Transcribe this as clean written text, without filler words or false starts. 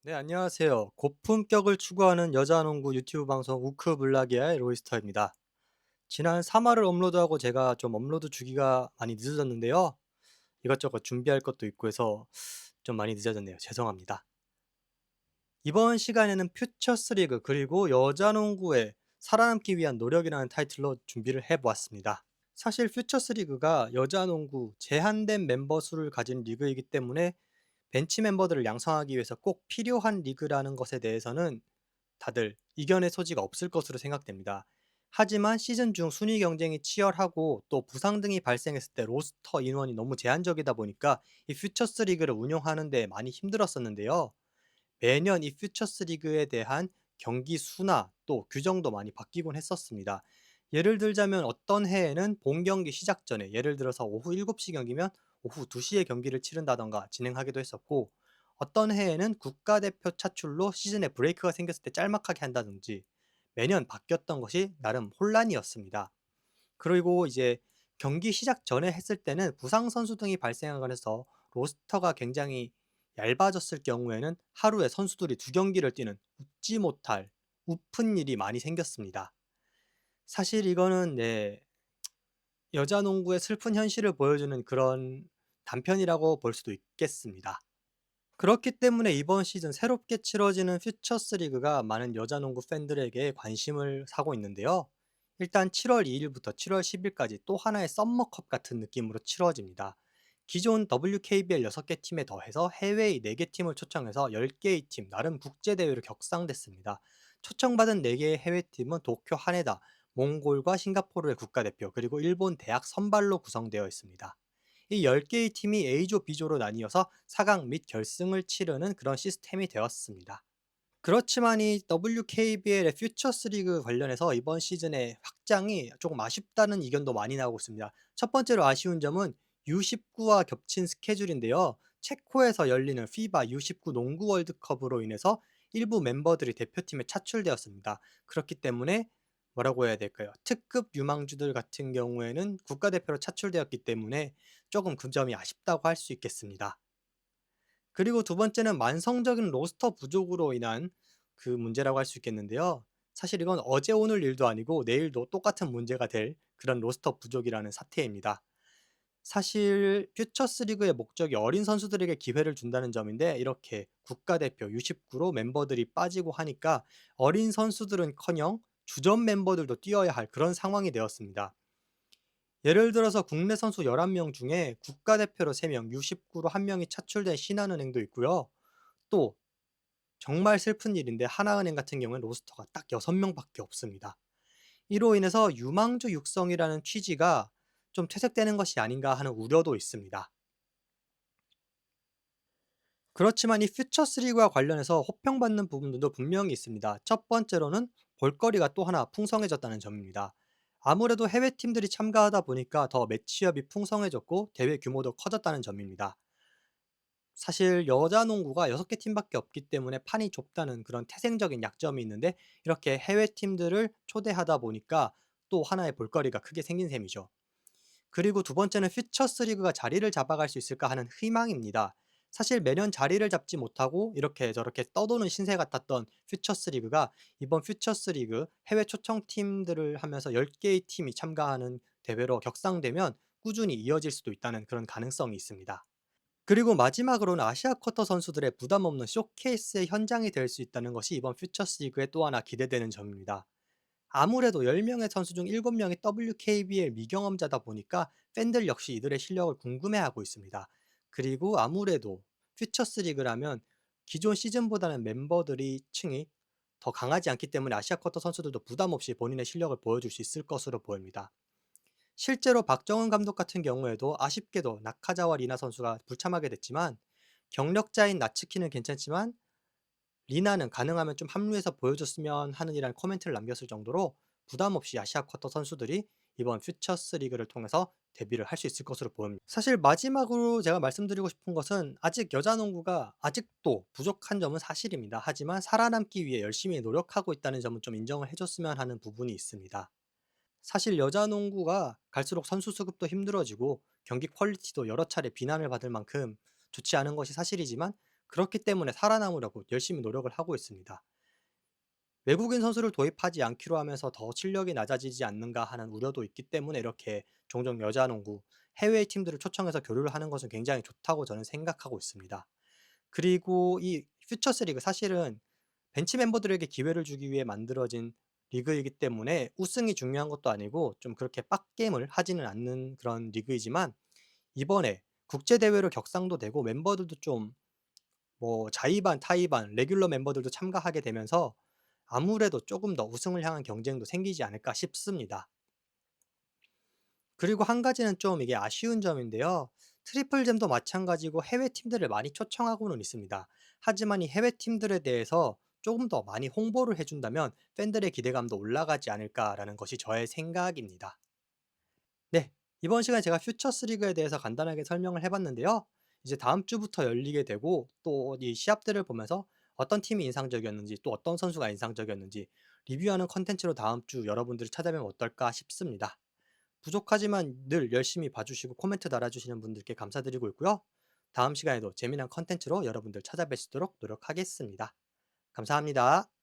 네, 안녕하세요. 고품격을 추구하는 여자농구 유튜브 방송 우크블라기아의 로이스터입니다. 지난 3화를 업로드하고 제가 좀 업로드 주기가 많이 늦어졌는데요. 이것저것 준비할 것도 있고 해서 좀 많이 늦어졌네요. 죄송합니다. 이번 시간에는 퓨처스 리그 그리고 여자농구의 살아남기 위한 노력이라는 타이틀로 준비를 해보았습니다. 사실 퓨처스 리그가 여자농구 제한된 멤버 수를 가진 리그이기 때문에 벤치 멤버들을 양성하기 위해서 꼭 필요한 리그라는 것에 대해서는 다들 이견의 소지가 없을 것으로 생각됩니다. 하지만 시즌 중 순위 경쟁이 치열하고 또 부상 등이 발생했을 때 로스터 인원이 너무 제한적이다 보니까 이 퓨처스 리그를 운영하는 데 많이 힘들었었는데요. 매년 이 퓨처스 리그에 대한 경기 수나 또 규정도 많이 바뀌곤 했었습니다. 예를 들자면 어떤 해에는 본 경기 시작 전에 예를 들어서 오후 7시 경기면 오후 2시에 경기를 치른다던가 진행하기도 했었고 어떤 해에는 국가대표 차출로 시즌에 브레이크가 생겼을 때 짤막하게 한다든지 매년 바뀌었던 것이 나름 혼란이었습니다. 그리고 이제 경기 시작 전에 했을 때는 부상 선수 등이 발생하거나 해서 로스터가 굉장히 얇아졌을 경우에는 하루에 선수들이 두 경기를 뛰는 웃지 못할 우픈 일이 많이 생겼습니다. 사실 이거는 네, 여자 농구의 슬픈 현실을 보여주는 그런 단편이라고 볼 수도 있겠습니다. 그렇기 때문에 이번 시즌 새롭게 치러지는 퓨처스 리그가 많은 여자 농구 팬들에게 관심을 사고 있는데요. 일단 7월 2일부터 7월 10일까지 또 하나의 썸머컵 같은 느낌으로 치러집니다. 기존 WKBL 6개 팀에 더해서 해외의 4개 팀을 초청해서 10개의 팀, 나름 국제대회로 격상됐습니다. 초청받은 4개의 해외팀은 도쿄 하네다, 몽골과 싱가포르의 국가대표, 그리고 일본 대학 선발로 구성되어 있습니다. 이 10개의 팀이 A조, B조로 나뉘어서 4강 및 결승을 치르는 그런 시스템이 되었습니다. 그렇지만 이 WKBL의 퓨처스 리그 관련해서 이번 시즌의 확장이 조금 아쉽다는 의견도 많이 나오고 있습니다. 첫 번째로 아쉬운 점은 U19와 겹친 스케줄인데요. 체코에서 열리는 FIBA U19 농구 월드컵으로 인해서 일부 멤버들이 대표팀에 차출되었습니다. 그렇기 때문에 뭐라고 해야 될까요? 특급 유망주들 같은 경우에는 국가대표로 차출되었기 때문에 조금 그 점이 아쉽다고 할 수 있겠습니다. 그리고 두 번째는 만성적인 로스터 부족으로 인한 그 문제라고 할 수 있겠는데요. 사실 이건 어제 오늘 일도 아니고 내일도 똑같은 문제가 될 그런 로스터 부족이라는 사태입니다. 사실 퓨처스 리그의 목적이 어린 선수들에게 기회를 준다는 점인데 이렇게 국가대표 U19로 멤버들이 빠지고 하니까 어린 선수들은커녕 주전 멤버들도 뛰어야 할 그런 상황이 되었습니다. 예를 들어서 국내 선수 11명 중에 국가대표로 3명, U19로 1명이 차출된 신한은행도 있고요. 또 정말 슬픈 일인데 하나은행 같은 경우는 로스터가 딱 6명밖에 없습니다. 이로 인해서 유망주 육성이라는 취지가 좀 퇴색되는 것이 아닌가 하는 우려도 있습니다. 그렇지만 이 퓨처스 리그와 관련해서 호평받는 부분들도 분명히 있습니다. 첫 번째로는 볼거리가 또 하나 풍성해졌다는 점입니다. 아무래도 해외 팀들이 참가하다 보니까 더 매치업이 풍성해졌고 대회 규모도 커졌다는 점입니다. 사실 여자 농구가 6개 팀밖에 없기 때문에 판이 좁다는 그런 태생적인 약점이 있는데 이렇게 해외 팀들을 초대하다 보니까 또 하나의 볼거리가 크게 생긴 셈이죠. 그리고 두 번째는 퓨처스 리그가 자리를 잡아갈 수 있을까 하는 희망입니다. 사실 매년 자리를 잡지 못하고 이렇게 저렇게 떠도는 신세 같았던 퓨처스 리그가 이번 퓨처스 리그 해외 초청 팀들을 하면서 10개의 팀이 참가하는 대회로 격상되면 꾸준히 이어질 수도 있다는 그런 가능성이 있습니다. 그리고 마지막으로는 아시아 쿼터 선수들의 부담 없는 쇼케이스의 현장이 될 수 있다는 것이 이번 퓨처스 리그의 또 하나 기대되는 점입니다. 아무래도 10명의 선수 중 7명이 WKBL 미경험자다 보니까 팬들 역시 이들의 실력을 궁금해하고 있습니다. 그리고 아무래도 퓨처스 리그라면 기존 시즌보다는 멤버들이 층이 더 강하지 않기 때문에 아시아 쿼터 선수들도 부담 없이 본인의 실력을 보여줄 수 있을 것으로 보입니다. 실제로 박정은 감독 같은 경우에도 아쉽게도 나카자와 리나 선수가 불참하게 됐지만 경력자인 나츠키는 괜찮지만 리나는 가능하면 좀 합류해서 보여줬으면 하는 이란 코멘트를 남겼을 정도로 부담 없이 아시아 쿼터 선수들이 이번 퓨처스 리그를 통해서 데뷔를 할 수 있을 것으로 보입니다. 사실 마지막으로 제가 말씀드리고 싶은 것은 아직 여자 농구가 아직도 부족한 점은 사실입니다. 하지만 살아남기 위해 열심히 노력하고 있다는 점은 좀 인정을 해줬으면 하는 부분이 있습니다. 사실 여자 농구가 갈수록 선수 수급도 힘들어지고 경기 퀄리티도 여러 차례 비난을 받을 만큼 좋지 않은 것이 사실이지만 그렇기 때문에 살아남으려고 열심히 노력을 하고 있습니다. 외국인 선수를 도입하지 않기로 하면서 더 실력이 낮아지지 않는가 하는 우려도 있기 때문에 이렇게 종종 여자 농구 해외 팀들을 초청해서 교류를 하는 것은 굉장히 좋다고 저는 생각하고 있습니다. 그리고 이 퓨처스 리그 사실은 벤치 멤버들에게 기회를 주기 위해 만들어진 리그이기 때문에 우승이 중요한 것도 아니고 좀 그렇게 빡게임을 하지는 않는 그런 리그이지만, 이번에 국제 대회로 격상도 되고 멤버들도 좀 자이반, 타이반, 레귤러 멤버들도 참가하게 되면서 아무래도 조금 더 우승을 향한 경쟁도 생기지 않을까 싶습니다. 그리고 한 가지는 좀 이게 아쉬운 점인데요. 트리플 잼도 마찬가지고 해외 팀들을 많이 초청하고는 있습니다. 하지만 이 해외 팀들에 대해서 조금 더 많이 홍보를 해 준다면 팬들의 기대감도 올라가지 않을까라는 것이 저의 생각입니다. 네. 이번 시간에 제가 퓨처스 리그에 대해서 간단하게 설명을 해 봤는데요. 이제 다음 주부터 열리게 되고 또 이 시합들을 보면서 어떤 팀이 인상적이었는지, 또 어떤 선수가 인상적이었는지 리뷰하는 콘텐츠로 다음 주 여러분들이 찾아뵈면 어떨까 싶습니다. 부족하지만 늘 열심히 봐 주시고 코멘트 달아 주시는 분들께 감사드리고 있고요. 다음 시간에도 재미난 콘텐츠로 여러분들 찾아뵐 수 있도록 노력하겠습니다. 감사합니다.